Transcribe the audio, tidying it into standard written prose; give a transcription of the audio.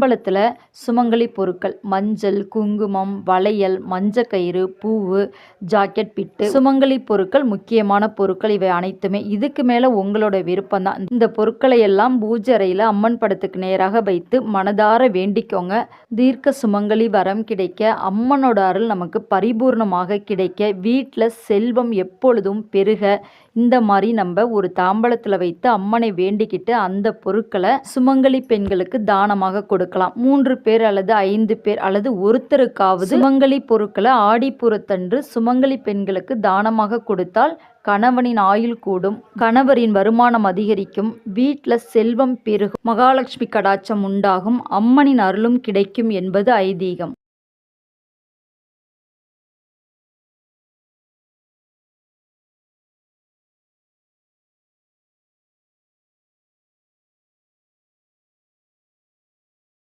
தாம்பலத்தில் சுமங்கலி பொருட்கள் மஞ்சள், குங்குமம், வளையல், மஞ்சக்கயிறு, பூவு, ஜாக்கெட், பிட்டு, சுமங்கலி பொருட்கள், முக்கியமான பொருட்கள் இவை அனைத்துமே. இதுக்கு மேலே உங்களோட விருப்பம் தான். இந்த பொருட்களை எல்லாம் பூஜை அறையில் அம்மன் படத்துக்கு நேராக வைத்து மனதார வேண்டிக்கோங்க. தீர்க்க சுமங்கலி வரம் கிடைக்க, அம்மனோட அருள் நமக்கு பரிபூர்ணமாக கிடைக்க, வீட்டில் செல்வம் எப்பொழுதும் பெருக, இந்த மாதிரி நம்ம ஒரு தாம்பலத்தில் வைத்து அம்மனை வேண்டிக்கிட்டு அந்த பொருட்களை சுமங்கலி பெண்களுக்கு தானமாக கொடுக்கலாம். 3 பேர் அல்லது 5 பேர் அல்லது ஒருத்தருக்காவது சுமங்கலி பொருட்களை ஆடிப்பூரத்தன்று சுமங்கலி பெண்களுக்கு தானமாக கொடுத்தால் கணவனின் ஆயுள் கூடும், கணவரின் வருமானம் அதிகரிக்கும், வீட்டில் செல்வம் பெருகும், மகாலட்சுமி கடாட்சம் உண்டாகும், அம்மனின் அருளும் கிடைக்கும் என்பது ஐதீகம்.